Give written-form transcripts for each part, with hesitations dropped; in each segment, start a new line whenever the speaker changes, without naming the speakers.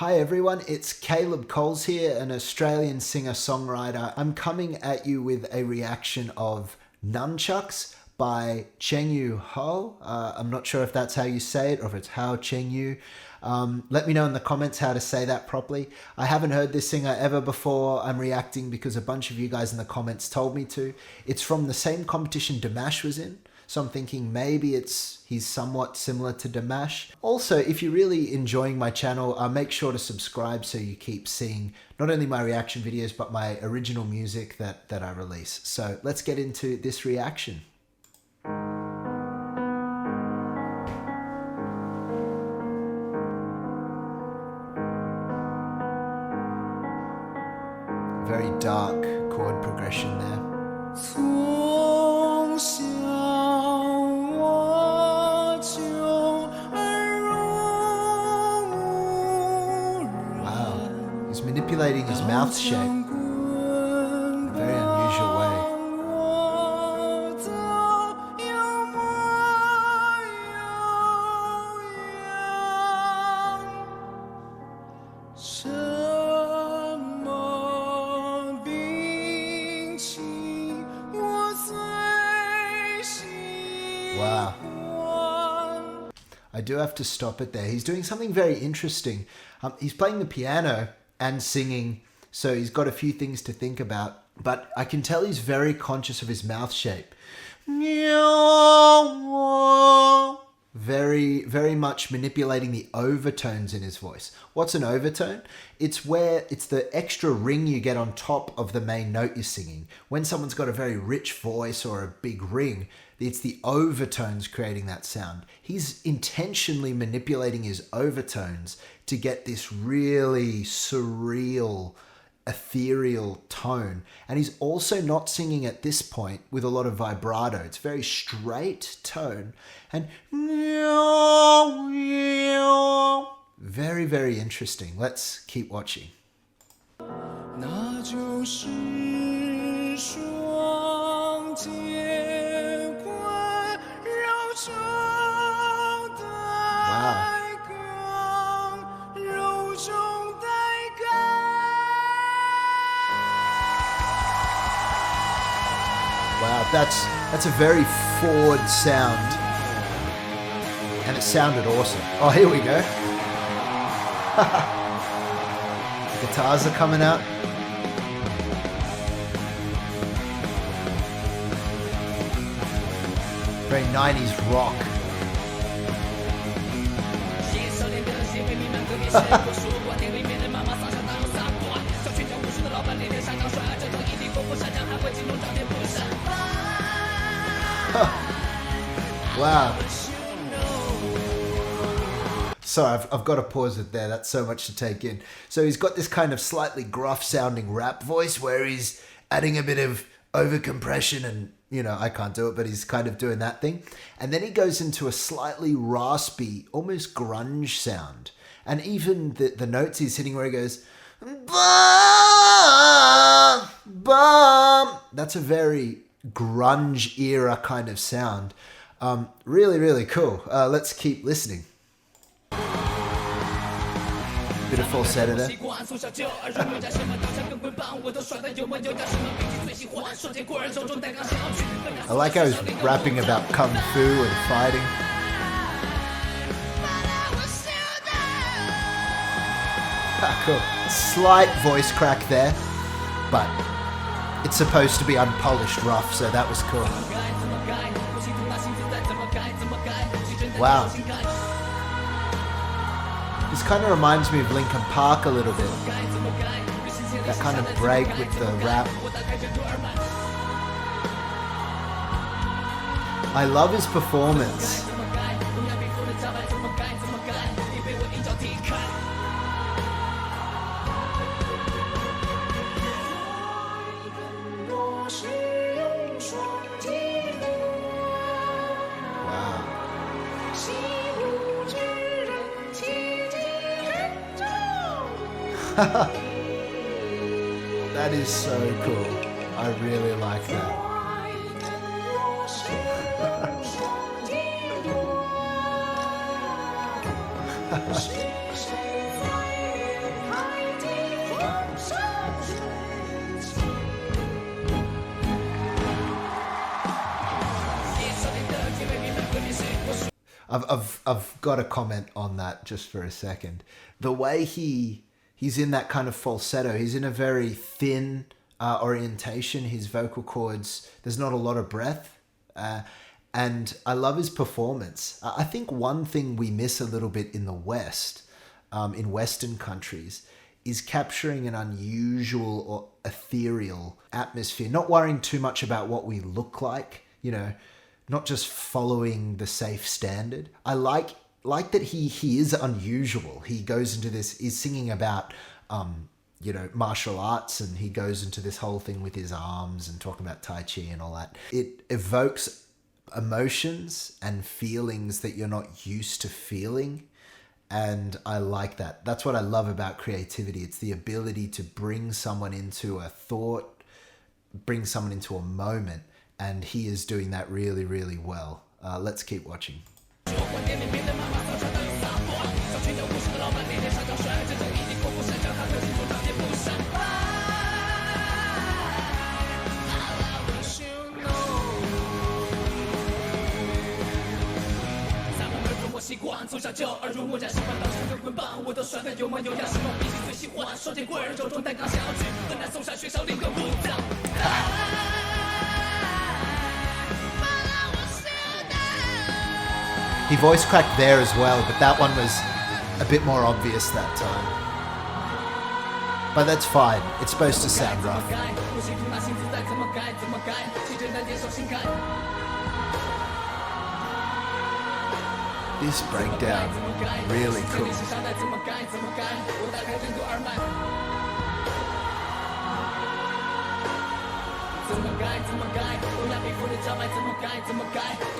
Hi everyone, it's Caleb Coles here, an Australian singer-songwriter. I'm coming at you with a reaction of Nunchucks by Chenyu Ho. I'm not sure if that's how you say it or if it's Hua Chenyu. Let me know in the comments how to say that properly. I haven't heard this singer ever before. I'm reacting because a bunch of you guys in the comments told me to. It's from the same competition Dimash was in. So I'm thinking maybe he's somewhat similar to Dimash. Also, if you're really enjoying my channel, make sure to subscribe so you keep seeing not only my reaction videos, but my original music that I release. So let's get into this reaction. Very dark chord progression there. He's manipulating his mouth shape in a very unusual way. Wow. I do have to stop it there. He's doing something very interesting. He's playing the piano and singing, so he's got a few things to think about, but I can tell he's very conscious of his mouth shape. Very much manipulating the overtones in his voice. What's an overtone? It's the extra ring you get on top of the main note you're singing. When someone's got a very rich voice or a big ring, it's the overtones creating that sound. He's intentionally manipulating his overtones to get this really surreal, ethereal tone. And he's also not singing at this point with a lot of vibrato. It's very straight tone and very, very interesting. Let's keep watching. Wow. Wow, that's a very forward sound. And it sounded awesome. Oh, here we go. The guitars are coming out. Very 90s rock. Wow. Sorry, I've got to pause it there. That's so much to take in. So he's got this kind of slightly gruff sounding rap voice where he's adding a bit of overcompression and, you know, I can't do it, but he's kind of doing that thing. And then he goes into a slightly raspy, almost grunge sound. And even the notes he's hitting where he goes, bum, bum. That's a very grunge era kind of sound. Really, really cool. Let's keep listening. Bit of falsetto there. I like how he's rapping about kung fu and fighting. Cool. Slight voice crack there, but it's supposed to be unpolished rough, so that was cool. Wow. This kind of reminds me of Linkin Park a little bit. That kind of break with the rap. I love his performance. That is so cool. I really like that. I've got to comment on that just for a second. The way he's in that kind of falsetto, he's in a very thin orientation. His vocal cords, there's not a lot of breath. And I love his performance. I think one thing we miss a little bit in the West, in Western countries, is capturing an unusual or ethereal atmosphere, not worrying too much about what we look like, you know, not just following the safe standard. I like that he is unusual. He goes into this, he's singing about, you know, martial arts, and he goes into this whole thing with his arms and talking about Tai Chi and all that. It evokes emotions and feelings that you're not used to feeling. And I like that. That's what I love about creativity. It's the ability to bring someone into a thought, bring someone into a moment. And he is doing that really, really well. Let's keep watching. He voice cracked there as well, but that one was a bit more obvious that time. But that's fine. It's supposed to sound rough. This breakdown, really cool.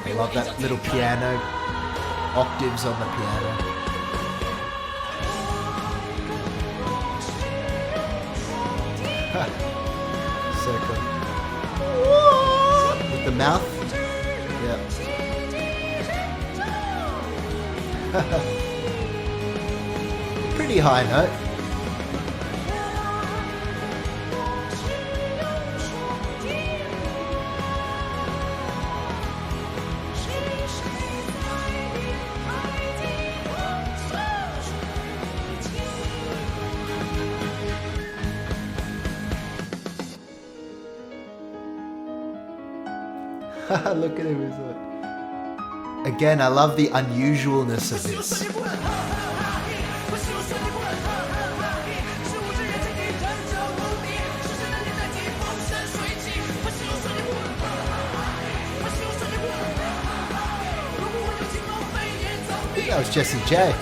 I love that little piano, octaves on the piano. So cool. With the mouth. Yeah. Pretty high note. Look at him. Again, I love the unusualness of this. I think that was Jessie J.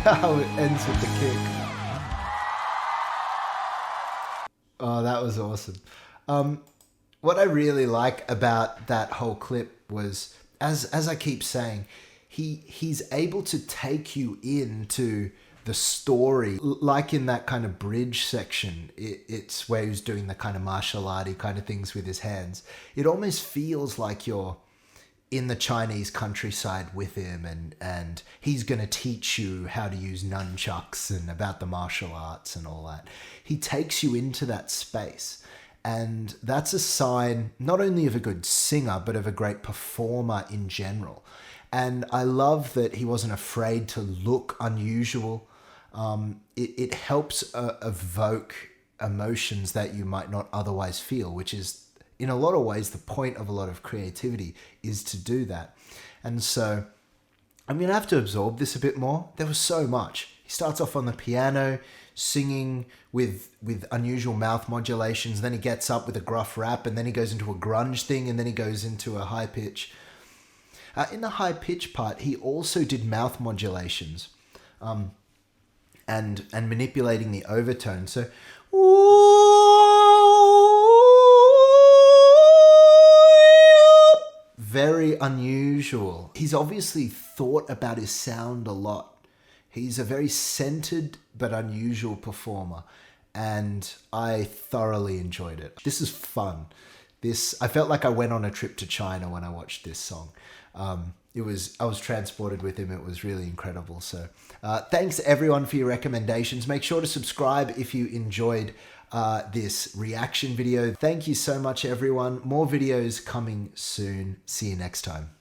How it ends with the kick. Oh, that was awesome. What I really like about that whole clip was, as I keep saying, he's able to take you into the story, like in that kind of bridge section. It's where he's doing the kind of martial arty kind of things with his hands. It almost feels like you're in the Chinese countryside with him, and he's going to teach you how to use nunchucks and about the martial arts and all that. He takes you into that space, and that's a sign not only of a good singer, but of a great performer in general. And I love that he wasn't afraid to look unusual. It helps evoke emotions that you might not otherwise feel, which is, in a lot of ways, the point of a lot of creativity is to do that. And so I'm going to have to absorb this a bit more. There was so much. He starts off on the piano, singing with unusual mouth modulations. Then he gets up with a gruff rap, and then he goes into a grunge thing, and then he goes into a high pitch. In the high pitch part, he also did mouth modulations and manipulating the overtone. So, very unusual. He's obviously thought about his sound a lot. He's a very centered but unusual performer, and I thoroughly enjoyed it. This is fun. I felt like I went on a trip to China when I watched this song. I was transported with him. It was really incredible. So thanks everyone for your recommendations. Make sure to subscribe if you enjoyed this reaction video. Thank you so much, everyone. More videos coming soon. See you next time.